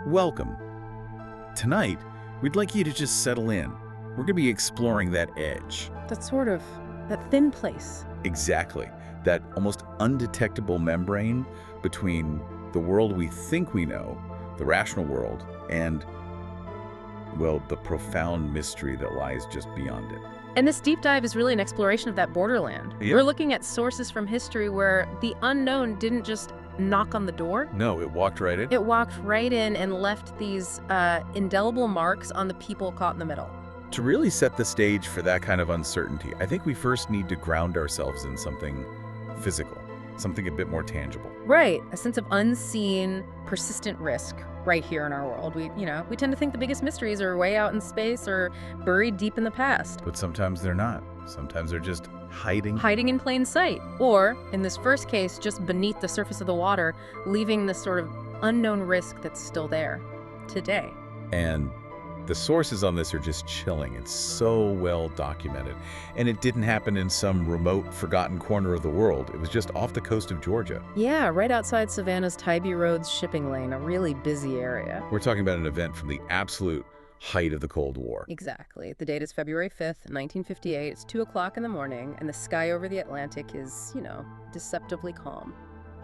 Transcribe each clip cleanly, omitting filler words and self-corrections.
Welcome. Tonight, we'd like you to just settle in. We're going to be exploring that edge. That thin place. Exactly. That almost undetectable membrane between the world we think we know, the rational world, and, well, the profound mystery that lies just beyond it. And this deep dive is really an exploration of that borderland. Yeah. We're looking at sources from history where the unknown didn't just knock on the door. No, it walked right in. It walked right in and left these indelible marks on the people caught in the middle. To really set the stage for that kind of uncertainty, I think we first need to ground ourselves in something physical, something a bit more tangible. Right, a sense of unseen, persistent risk right here in our world. We tend to think the biggest mysteries are way out in space or buried deep in the past. But sometimes they're not. Sometimes they're just Hiding in plain sight. Or, in this first case, just beneath the surface of the water, leaving this sort of unknown risk that's still there today. And the sources on this are just chilling. It's so well documented. And it didn't happen in some remote, forgotten corner of the world. It was just off the coast of Georgia. Yeah, right outside Savannah's Tybee Roads shipping lane, a really busy area. We're talking about an event from the absolute height of the Cold War. Exactly. The date is February 5th, 1958. It's 2 o'clock in the morning, and the sky over the Atlantic is, deceptively calm.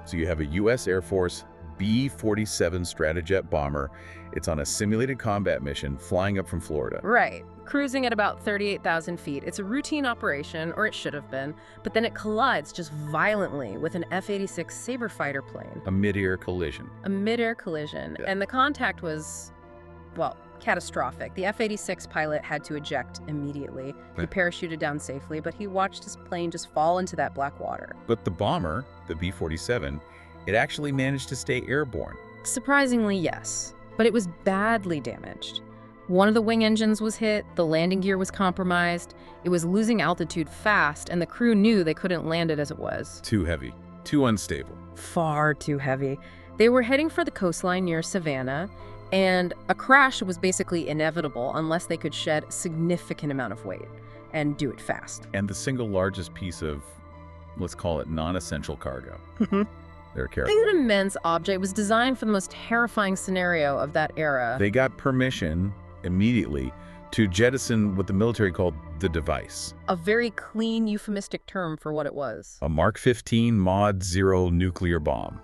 So you have a U.S. Air Force B-47 Stratojet bomber. It's on a simulated combat mission flying up from Florida. Right. Cruising at about 38,000 feet. It's a routine operation, or it should have been, but then it collides just violently with an F-86 Sabre fighter plane. A mid-air collision. Yeah. And the contact was, catastrophic. The F-86 pilot had to eject immediately. He parachuted down safely, but he watched his plane just fall into that black water. But the bomber, the B-47, it actually managed to stay airborne. Surprisingly, yes, but it was badly damaged. One of the wing engines was hit, the landing gear was compromised, it was losing altitude fast, and the crew knew they couldn't land it as it was. Too heavy, too unstable. Far too heavy. They were heading for the coastline near Savannah, and a crash was basically inevitable unless they could shed a significant amount of weight and do it fast. And the single largest piece of, let's call it non-essential cargo. They're careful. An immense object was designed for the most terrifying scenario of that era. They got permission immediately to jettison what the military called the device. A very clean, euphemistic term for what it was. A Mark 15 Mod 0 nuclear bomb.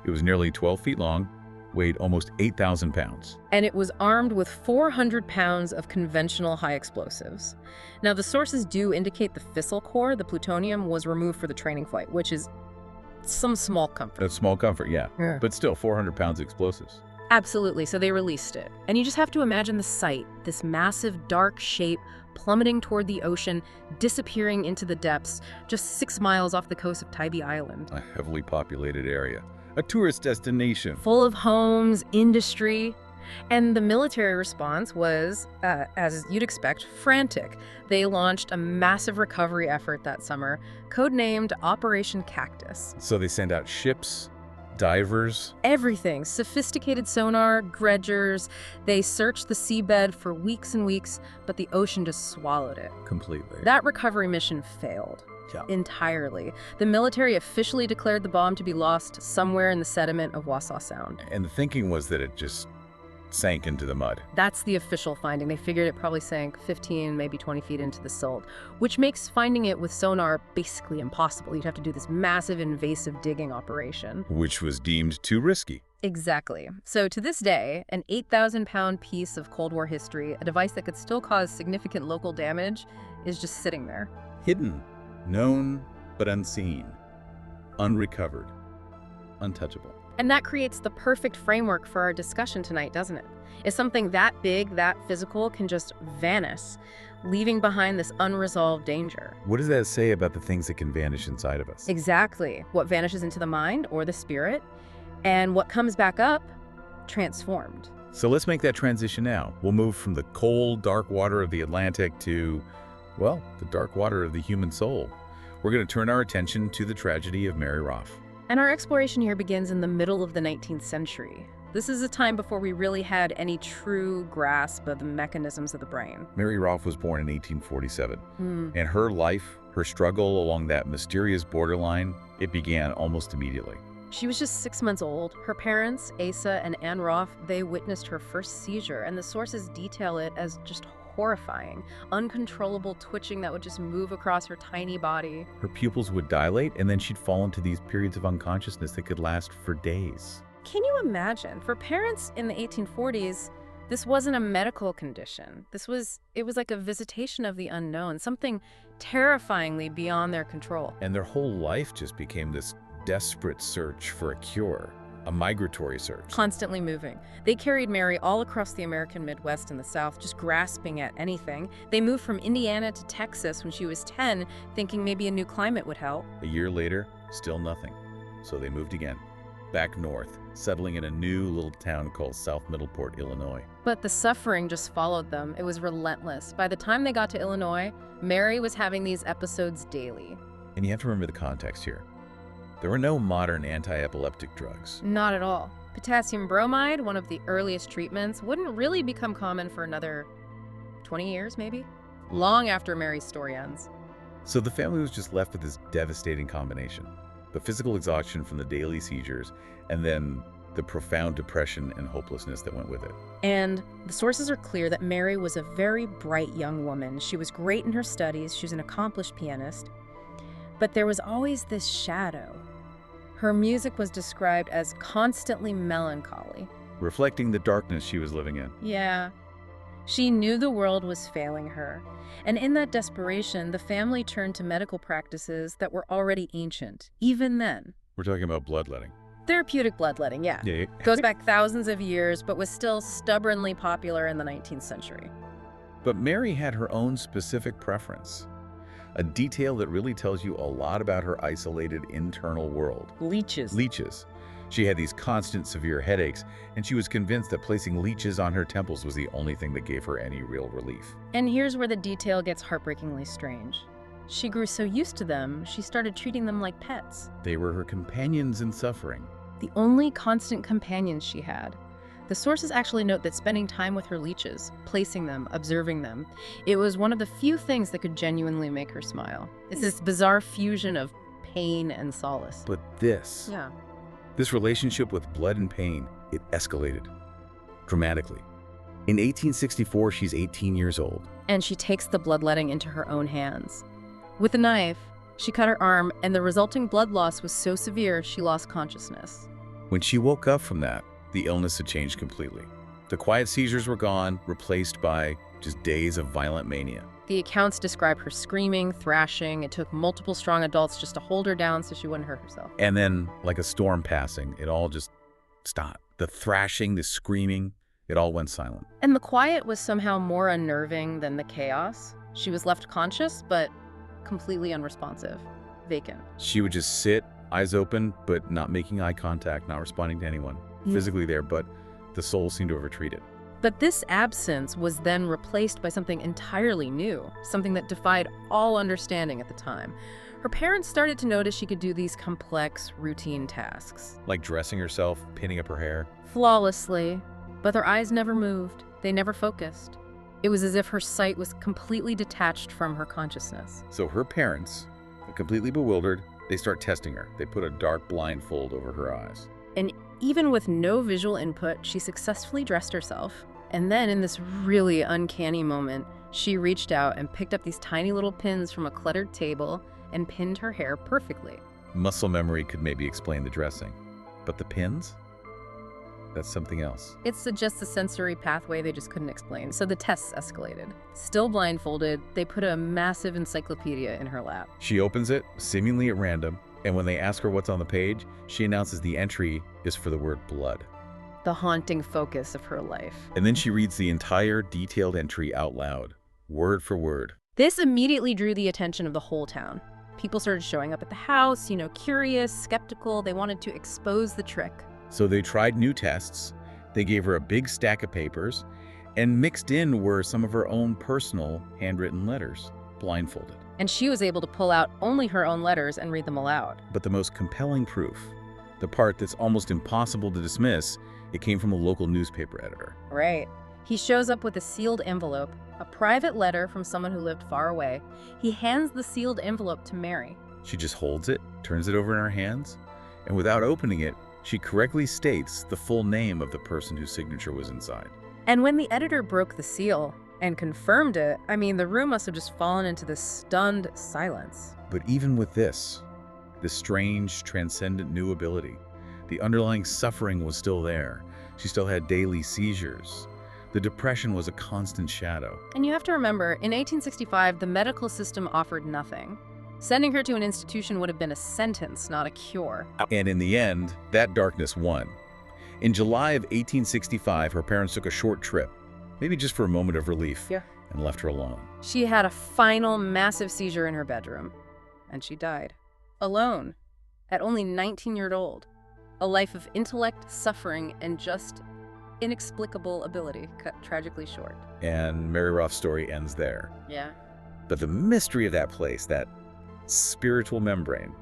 It was nearly 12 feet long, weighed almost 8,000 pounds. And it was armed with 400 pounds of conventional high explosives. Now, the sources do indicate the fissile core, the plutonium, was removed for the training flight, which is some small comfort. A small comfort, yeah. But still, 400 pounds of explosives. Absolutely, so they released it. And you just have to imagine the sight, this massive dark shape plummeting toward the ocean, disappearing into the depths, just 6 miles off the coast of Tybee Island. A heavily populated area. A tourist destination. Full of homes, industry. And the military response was, as you'd expect, frantic. They launched a massive recovery effort that summer, codenamed Operation Cactus. So they sent out ships, divers. Everything. Sophisticated sonar, dredgers. They searched the seabed for weeks and weeks, but the ocean just swallowed it. Completely. That recovery mission failed. Yeah. Entirely. The military officially declared the bomb to be lost somewhere in the sediment of Wassaw Sound. And the thinking was that it just sank into the mud. That's the official finding. They figured it probably sank 15, maybe 20 feet into the silt, which makes finding it with sonar basically impossible. You'd have to do this massive invasive digging operation. Which was deemed too risky. Exactly. So to this day, an 8,000-pound piece of Cold War history, a device that could still cause significant local damage, is just sitting there. Hidden, known, but unseen, unrecovered, untouchable. And that creates the perfect framework for our discussion tonight, doesn't it? If something that big, that physical, can just vanish, leaving behind this unresolved danger. What does that say about the things that can vanish inside of us? Exactly. What vanishes into the mind or the spirit, and what comes back up, transformed. So let's make that transition now. We'll move from the cold, dark water of the Atlantic to, well, the dark water of the human soul. We're going to turn our attention to the tragedy of Mary Routh. And our exploration here begins in the middle of the 19th century. This is a time before we really had any true grasp of the mechanisms of the brain. Mary Routh was born in 1847, and her life, her struggle along that mysterious borderline, it began almost immediately. She was just 6 months old. Her parents, Asa and Anne Routh, they witnessed her first seizure, and the sources detail it as just horrifying, uncontrollable twitching that would just move across her tiny body. Her pupils would dilate, and then she'd fall into these periods of unconsciousness that could last for days. Can you imagine? For parents in the 1840s, this wasn't a medical condition. It was like a visitation of the unknown, something terrifyingly beyond their control. And their whole life just became this desperate search for a cure, a migratory search. Constantly moving. They carried Mary all across the American Midwest and the South, just grasping at anything. They moved from Indiana to Texas when she was 10, thinking maybe a new climate would help. A year later, still nothing. So they moved again, back north, settling in a new little town called South Middleport, Illinois. But the suffering just followed them. It was relentless. By the time they got to Illinois, Mary was having these episodes daily. And you have to remember the context here. There were no modern anti-epileptic drugs. Not at all. Potassium bromide, one of the earliest treatments, wouldn't really become common for another 20 years, maybe? Long after Mary's story ends. So the family was just left with this devastating combination. The physical exhaustion from the daily seizures, and then the profound depression and hopelessness that went with it. And the sources are clear that Mary was a very bright young woman. She was great in her studies. She was an accomplished pianist. But there was always this shadow. Her music was described as constantly melancholy. Reflecting the darkness she was living in. Yeah. She knew the world was failing her. And in that desperation, the family turned to medical practices that were already ancient, even then. We're talking about bloodletting. Therapeutic bloodletting, yeah. Goes back thousands of years, but was still stubbornly popular in the 19th century. But Mary had her own specific preference. A detail that really tells you a lot about her isolated internal world. Leeches. Leeches. She had these constant severe headaches, and she was convinced that placing leeches on her temples was the only thing that gave her any real relief. And here's where the detail gets heartbreakingly strange. She grew so used to them, she started treating them like pets. They were her companions in suffering. The only constant companions she had. The sources actually note that spending time with her leeches, placing them, observing them, it was one of the few things that could genuinely make her smile. It's this bizarre fusion of pain and solace. But this relationship with blood and pain, it escalated dramatically. In 1864, she's 18 years old. And she takes the bloodletting into her own hands. With a knife, she cut her arm, and the resulting blood loss was so severe she lost consciousness. When she woke up from that, the illness had changed completely. The quiet seizures were gone, replaced by just days of violent mania. The accounts describe her screaming, thrashing. It took multiple strong adults just to hold her down so she wouldn't hurt herself. And then, like a storm passing, it all just stopped. The thrashing, the screaming, it all went silent. And the quiet was somehow more unnerving than the chaos. She was left conscious, but completely unresponsive, vacant. She would just sit, eyes open, but not making eye contact, not responding to anyone. Physically there, but the soul seemed to have retreated. But this absence was then replaced by something entirely new, something that defied all understanding at the time. Her parents started to notice she could do these complex, routine tasks. Like dressing herself, pinning up her hair. Flawlessly, but her eyes never moved. They never focused. It was as if her sight was completely detached from her consciousness. So her parents, completely bewildered, they start testing her. They put a dark blindfold over her eyes. And even with no visual input, she successfully dressed herself. And then in this really uncanny moment, she reached out and picked up these tiny little pins from a cluttered table and pinned her hair perfectly. Muscle memory could maybe explain the dressing. But the pins? That's something else. It's just a sensory pathway they just couldn't explain. So the tests escalated. Still blindfolded, they put a massive encyclopedia in her lap. She opens it, seemingly at random, and when they ask her what's on the page, she announces the entry is for the word blood. The haunting focus of her life. And then she reads the entire detailed entry out loud, word for word. This immediately drew the attention of the whole town. People started showing up at the house, curious, skeptical. They wanted to expose the trick. So they tried new tests. They gave her a big stack of papers, and mixed in were some of her own personal handwritten letters, blindfolded. And she was able to pull out only her own letters and read them aloud. But the most compelling proof, the part that's almost impossible to dismiss, it came from a local newspaper editor. Right. He shows up with a sealed envelope, a private letter from someone who lived far away. He hands the sealed envelope to Mary. She just holds it, turns it over in her hands, And without opening it, she correctly states the full name of the person whose signature was inside. And when the editor broke the seal and confirmed it, I mean, the room must have just fallen into this stunned silence. But even with this strange, transcendent new ability, the underlying suffering was still there. She still had daily seizures. The depression was a constant shadow. And you have to remember, in 1865, the medical system offered nothing. Sending her to an institution would have been a sentence, not a cure. And in the end, that darkness won. In July of 1865, her parents took a short trip, maybe just for a moment of relief, and left her alone. She had a final massive seizure in her bedroom, and she died. Alone, at only 19 years old. A life of intellect, suffering, and just inexplicable ability cut tragically short. And Mary Routh's story ends there. Yeah. But the mystery of that place, that spiritual membrane,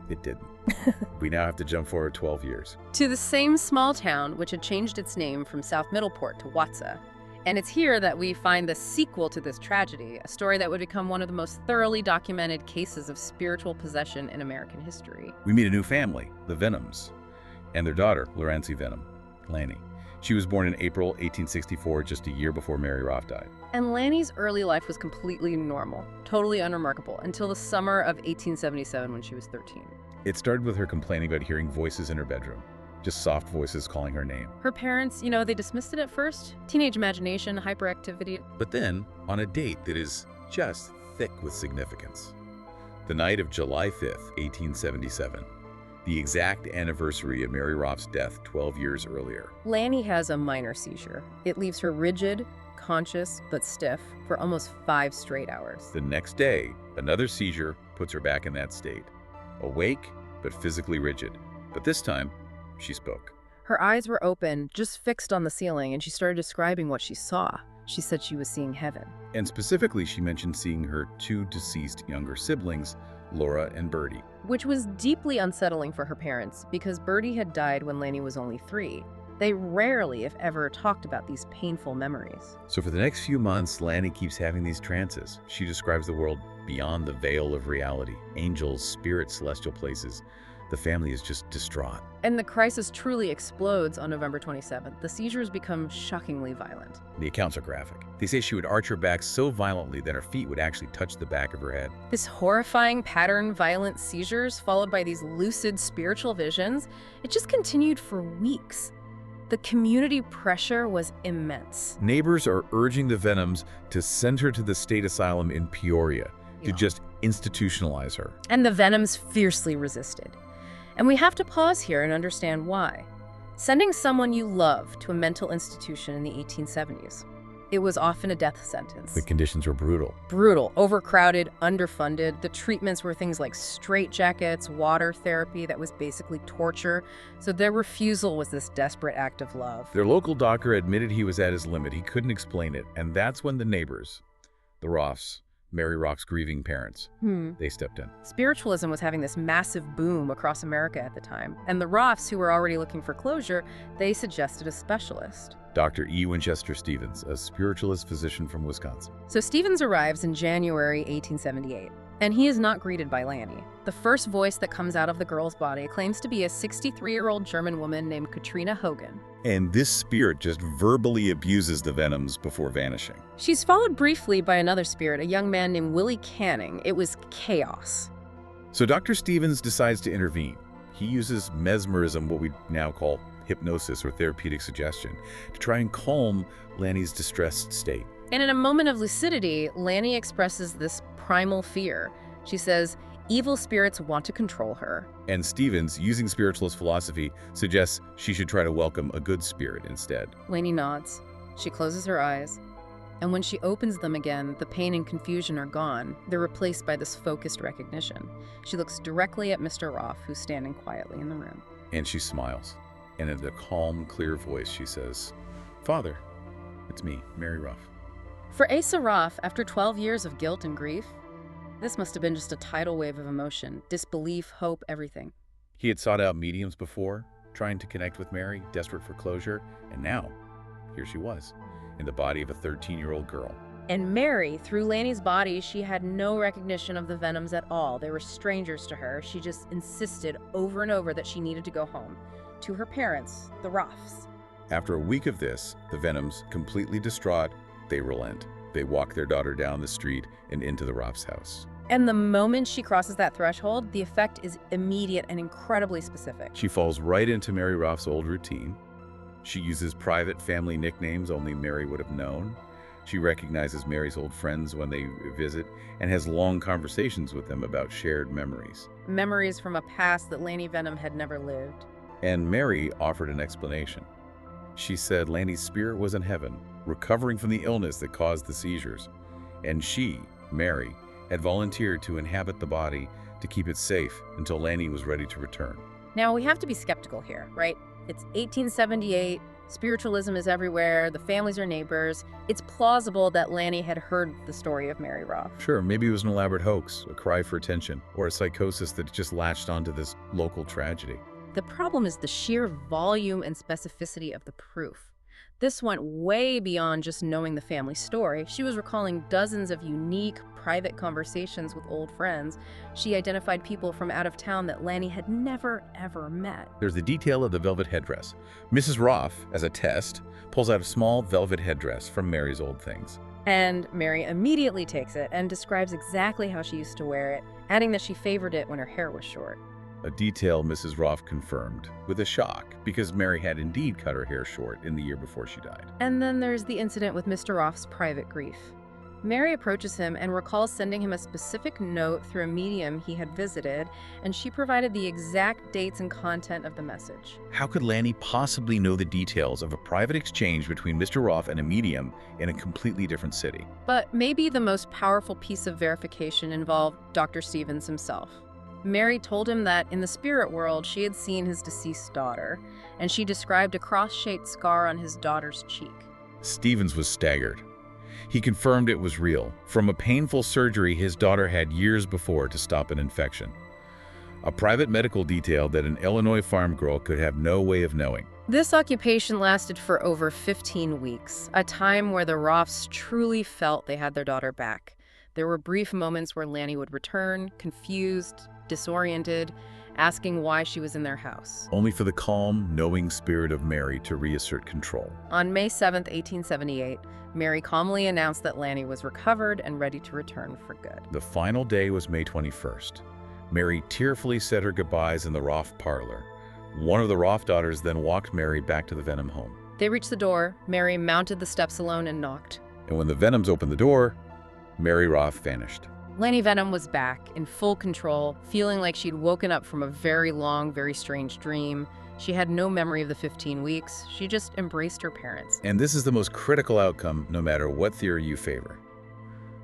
it didn't. We now have to jump forward 12 years. To the same small town which had changed its name from South Middleport to Watsa. And it's here that we find the sequel to this tragedy, a story that would become one of the most thoroughly documented cases of spiritual possession in American history. We meet a new family, the Vennums, and their daughter, Lurancy Vennum, Lanny. She was born in April 1864, just a year before Mary Routh died. And Lanny's early life was completely normal, totally unremarkable, until the summer of 1877 when she was 13. It started with her complaining about hearing voices in her bedroom, just soft voices calling her name. Her parents, they dismissed it at first. Teenage imagination, hyperactivity. But then, on a date that is just thick with significance, the night of July 5th, 1877, the exact anniversary of Mary Routh's death 12 years earlier. Lanny has a minor seizure. It leaves her rigid, conscious, but stiff for almost 5 straight hours. The next day, another seizure puts her back in that state. Awake, but physically rigid. But this time, she spoke. Her eyes were open, just fixed on the ceiling, and she started describing what she saw. She said she was seeing heaven. And specifically, she mentioned seeing her 2 deceased younger siblings, Laura and Bertie. Which was deeply unsettling for her parents, because Bertie had died when Lanny was only 3. They rarely, if ever, talked about these painful memories. So for the next few months, Lanny keeps having these trances. She describes the world beyond the veil of reality. Angels, spirits, celestial places. The family is just distraught. And the crisis truly explodes on November 27th. The seizures become shockingly violent. The accounts are graphic. They say she would arch her back so violently that her feet would actually touch the back of her head. This horrifying pattern, violent seizures, followed by these lucid spiritual visions, it just continued for weeks. The community pressure was immense. Neighbors are urging the Vennums to send her to the state asylum in Peoria, to just institutionalize her. And the Vennums fiercely resisted. And we have to pause here and understand why. Sending someone you love to a mental institution in the 1870s, it was often a death sentence. The conditions were brutal. Brutal, overcrowded, underfunded. The treatments were things like straitjackets, water therapy that was basically torture. So their refusal was this desperate act of love. Their local doctor admitted he was at his limit. He couldn't explain it. And that's when the neighbors, the Rouths, Mary Routh's grieving parents, they stepped in. Spiritualism was having this massive boom across America at the time. And the Rouths, who were already looking for closure, they suggested a specialist. Dr. E. Winchester Stevens, a spiritualist physician from Wisconsin. So Stevens arrives in January 1878, and he is not greeted by Lanny. The first voice that comes out of the girl's body claims to be a 63-year-old German woman named Katrina Hogan. And this spirit just verbally abuses the Vennums before vanishing. She's followed briefly by another spirit, a young man named Willie Canning. It was chaos. So Dr. Stevens decides to intervene. He uses mesmerism, what we now call hypnosis or therapeutic suggestion, to try and calm Lanny's distressed state. And in a moment of lucidity, Lanny expresses this primal fear. She says, evil spirits want to control her. And Stevens, using spiritualist philosophy, suggests she should try to welcome a good spirit instead. Lanny nods. She closes her eyes. And when she opens them again, the pain and confusion are gone. They're replaced by this focused recognition. She looks directly at Mr. Routh, who's standing quietly in the room. And she smiles. And in a calm, clear voice, she says, "Father, it's me, Mary Routh." For Asa Routh, after 12 years of guilt and grief, this must have been just a tidal wave of emotion, disbelief, hope, everything. He had sought out mediums before, trying to connect with Mary, desperate for closure, and now, here she was, in the body of a 13-year-old girl. And Mary, through Lanny's body, she had no recognition of the Venoms at all. They were strangers to her. She just insisted over and over that she needed to go home. To her parents, the Rouths. After a week of this, the Venoms, completely distraught, they relent. They walk their daughter down the street and into the Routh's house. And the moment she crosses that threshold, the effect is immediate and incredibly specific. She falls right into Mary Routh's old routine. She uses private family nicknames only Mary would have known. She recognizes Mary's old friends when they visit and has long conversations with them about shared memories. Memories from a past that Lanny Vennum had never lived. And Mary offered an explanation. She said Lanny's spirit was in heaven, recovering from the illness that caused the seizures. And she, Mary, had volunteered to inhabit the body to keep it safe until Lanny was ready to return. Now, we have to be skeptical here, right? It's 1878, spiritualism is everywhere, the families are neighbors. It's plausible that Lanny had heard the story of Mary Routh. Sure, maybe it was an elaborate hoax, a cry for attention, or a psychosis that just latched onto this local tragedy. The problem is the sheer volume and specificity of the proof. This went way beyond just knowing the family story. She was recalling dozens of unique, private conversations with old friends. She identified people from out of town that Lanny had never, ever met. There's the detail of the velvet headdress. Mrs. Routh, as a test, pulls out a small velvet headdress from Mary's old things. And Mary immediately takes it and describes exactly how she used to wear it, adding that she favored it when her hair was short. A detail Mrs. Routh confirmed, with a shock, because Mary had indeed cut her hair short in the year before she died. And then there's the incident with Mr. Routh's private grief. Mary approaches him and recalls sending him a specific note through a medium he had visited, and she provided the exact dates and content of the message. How could Lanny possibly know the details of a private exchange between Mr. Routh and a medium in a completely different city? But maybe the most powerful piece of verification involved Dr. Stevens himself. Mary told him that in the spirit world she had seen his deceased daughter, and she described a cross-shaped scar on his daughter's cheek. Stevens was staggered. He confirmed it was real, from a painful surgery his daughter had years before to stop an infection. A private medical detail that an Illinois farm girl could have no way of knowing. This occupation lasted for over 15 weeks, a time where the Rouths truly felt they had their daughter back. There were brief moments where Lanny would return, confused, disoriented, asking why she was in their house. Only for the calm, knowing spirit of Mary to reassert control. On May 7, 1878, Mary calmly announced that Lanny was recovered and ready to return for good. The final day was May 21st. Mary tearfully said her goodbyes in the Routh parlor. One of the Routh daughters then walked Mary back to the Vennum home. They reached the door. Mary mounted the steps alone and knocked. And when the Vennums opened the door, Mary Routh vanished. Lanny Vennum was back, in full control, feeling like she'd woken up from a very long, very strange dream. She had no memory of the 15 weeks. She just embraced her parents. And this is the most critical outcome, no matter what theory you favor.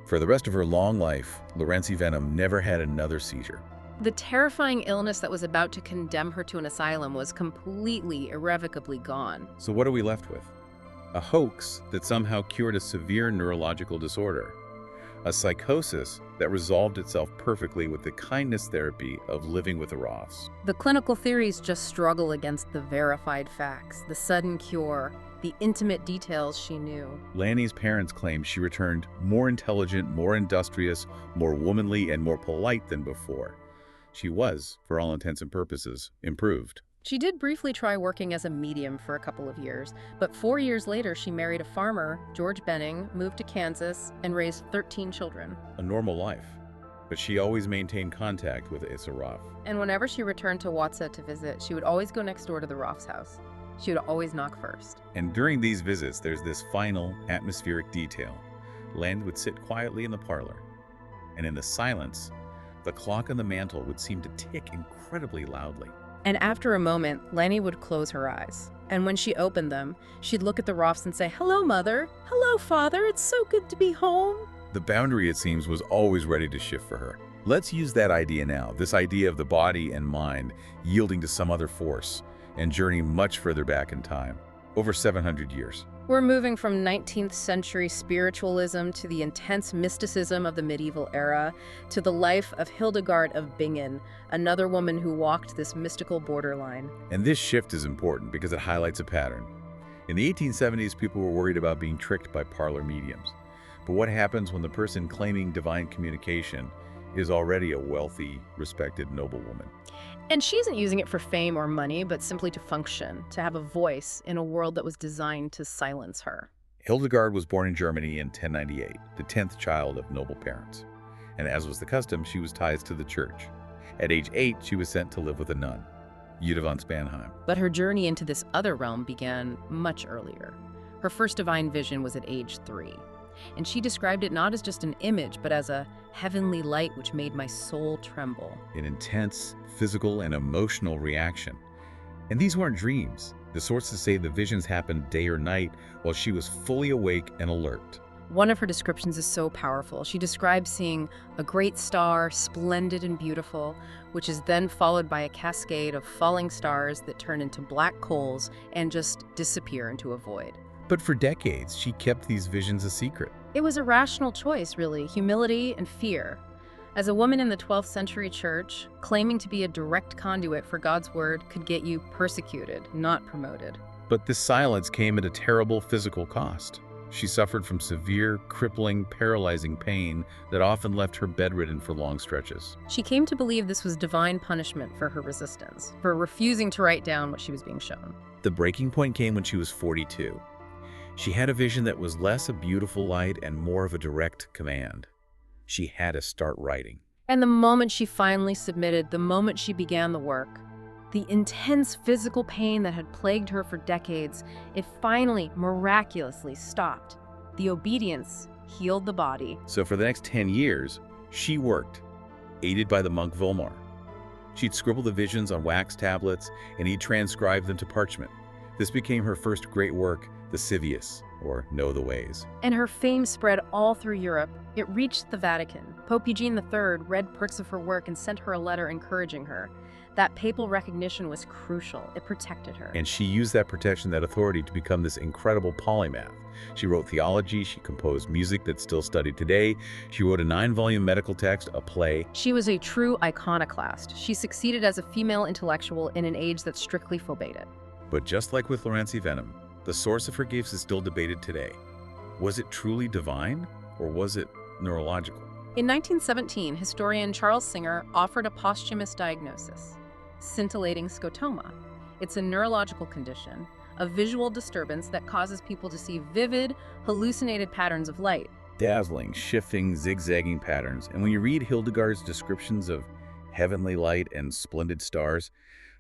For the rest of her long life, Lurancy Vennum never had another seizure. The terrifying illness that was about to condemn her to an asylum was completely, irrevocably gone. So what are we left with? A hoax that somehow cured a severe neurological disorder. A psychosis that resolved itself perfectly with the kindness therapy of living with the Rouths. The clinical theories just struggle against the verified facts, the sudden cure, the intimate details she knew. Lanny's parents claim she returned more intelligent, more industrious, more womanly, and more polite than before. She was, for all intents and purposes, improved. She did briefly try working as a medium for a couple of years, but 4 years later she married a farmer, George Benning, moved to Kansas, and raised 13 children. A normal life, but she always maintained contact with Issa Routh. And whenever she returned to Watsa to visit, she would always go next door to the Routh's house. She would always knock first. And during these visits, there's this final atmospheric detail. Lanny would sit quietly in the parlor, and in the silence, the clock on the mantel would seem to tick incredibly loudly. And after a moment, Lanny would close her eyes. And when she opened them, she'd look at the Rouths and say, "Hello, Mother. Hello, Father. It's so good to be home." The boundary, it seems, was always ready to shift for her. Let's use that idea now, this idea of the body and mind yielding to some other force and journey much further back in time, over 700 years. We're moving from 19th century spiritualism to the intense mysticism of the medieval era, to the life of Hildegard of Bingen, another woman who walked this mystical borderline. And this shift is important because it highlights a pattern. In the 1870s, people were worried about being tricked by parlor mediums. But what happens when the person claiming divine communication is already a wealthy, respected noblewoman? And she isn't using it for fame or money, but simply to function, to have a voice in a world that was designed to silence her. Hildegard was born in Germany in 1098, the 10th child of noble parents. And as was the custom, she was tied to the church. At age 8, she was sent to live with a nun, Jutta von Spanheim. But her journey into this other realm began much earlier. Her first divine vision was at age 3. And she described it not as just an image, but as a heavenly light which made my soul tremble. An intense physical and emotional reaction. And these weren't dreams. The sources say the visions happened day or night while she was fully awake and alert. One of her descriptions is so powerful. She describes seeing a great star, splendid and beautiful, which is then followed by a cascade of falling stars that turn into black coals and just disappear into a void. But for decades, she kept these visions a secret. It was a rational choice, really, humility and fear. As a woman in the 12th century church, claiming to be a direct conduit for God's word could get you persecuted, not promoted. But this silence came at a terrible physical cost. She suffered from severe, crippling, paralyzing pain that often left her bedridden for long stretches. She came to believe this was divine punishment for her resistance, for refusing to write down what she was being shown. The breaking point came when she was 42. She had a vision that was less a beautiful light and more of a direct command. She had to start writing. And the moment she finally submitted, the moment she began the work, the intense physical pain that had plagued her for decades, it finally, miraculously stopped. The obedience healed the body. So for the next 10 years, she worked, aided by the monk Volmar. She'd scribble the visions on wax tablets, and he'd transcribe them to parchment. This became her first great work, the Civius, or Know the Ways. And her fame spread all through Europe. It reached the Vatican. Pope Eugene III read perks of her work and sent her a letter encouraging her. That papal recognition was crucial. It protected her. And she used that protection, that authority, to become this incredible polymath. She wrote theology, she composed music that's still studied today, she wrote a 9-volume medical text, a play. She was a true iconoclast. She succeeded as a female intellectual in an age that strictly forbade it. But just like with Lurancy Vennum, the source of her gifts is still debated today. Was it truly divine, or was it neurological? In 1917, historian Charles Singer offered a posthumous diagnosis: scintillating scotoma. It's a neurological condition, a visual disturbance that causes people to see vivid, hallucinated patterns of light. Dazzling, shifting, zigzagging patterns. And when you read Hildegard's descriptions of heavenly light and splendid stars,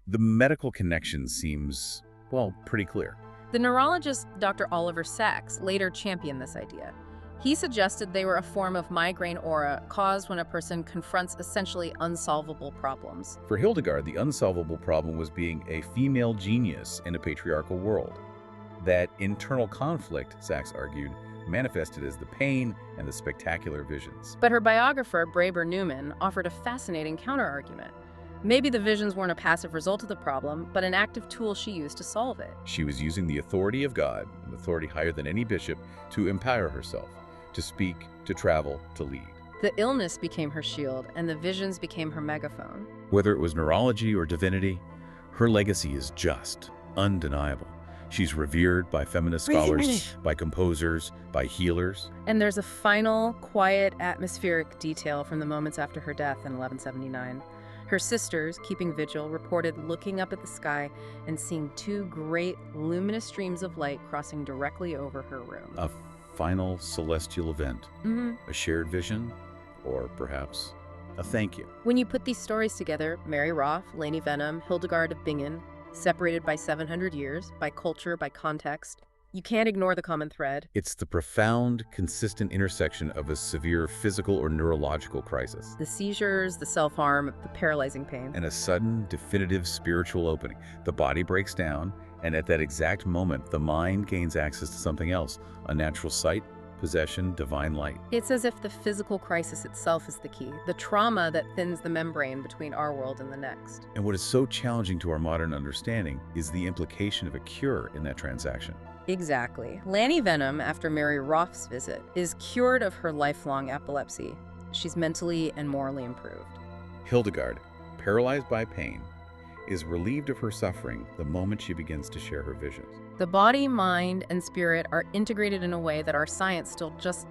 the medical connection seems, well, pretty clear. The neurologist Dr. Oliver Sacks later championed this idea. He suggested they were a form of migraine aura caused when a person confronts essentially unsolvable problems. For Hildegard, the unsolvable problem was being a female genius in a patriarchal world. That internal conflict, Sacks argued, manifested as the pain and the spectacular visions. But her biographer, Braber Newman, offered a fascinating counterargument. Maybe the visions weren't a passive result of the problem, but an active tool she used to solve it. She was using the authority of God, an authority higher than any bishop, to empower herself, to speak, to travel, to lead. The illness became her shield, and the visions became her megaphone. Whether it was neurology or divinity, her legacy is just undeniable. She's revered by feminist scholars, by composers, by healers. And there's a final, quiet, atmospheric detail from the moments after her death in 1179. Her sisters, keeping vigil, reported looking up at the sky and seeing 2 great, luminous streams of light crossing directly over her room. A final celestial event, a shared vision, or perhaps a thank you. When you put these stories together, Mary Routh, Lurancy Vennum, Hildegard of Bingen, separated by 700 years, by culture, by context, you can't ignore the common thread. It's the profound, consistent intersection of a severe physical or neurological crisis. The seizures, the self-harm, the paralyzing pain. And a sudden, definitive spiritual opening. The body breaks down, and at that exact moment, the mind gains access to something else, a natural sight, possession, divine light. It's as if the physical crisis itself is the key, the trauma that thins the membrane between our world and the next. And what is so challenging to our modern understanding is the implication of a cure in that transaction. Exactly. Lurancy Vennum, after Mary Routh's visit, is cured of her lifelong epilepsy. She's mentally and morally improved. Hildegard, paralyzed by pain, is relieved of her suffering the moment she begins to share her visions. The body, mind, and spirit are integrated in a way that our science still just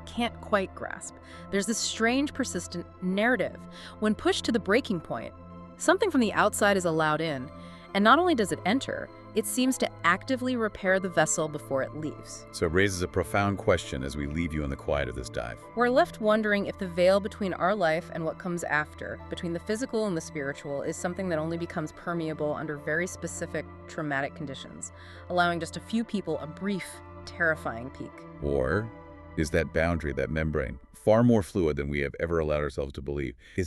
can't quite grasp. There's this strange, persistent narrative. When pushed to the breaking point, something from the outside is allowed in, and not only does it enter, it seems to actively repair the vessel before it leaves. So it raises a profound question as we leave you in the quiet of this dive. We're left wondering if the veil between our life and what comes after, between the physical and the spiritual, is something that only becomes permeable under very specific traumatic conditions, allowing just a few people a brief, terrifying peek. Or is that boundary, that membrane, far more fluid than we have ever allowed ourselves to believe? Is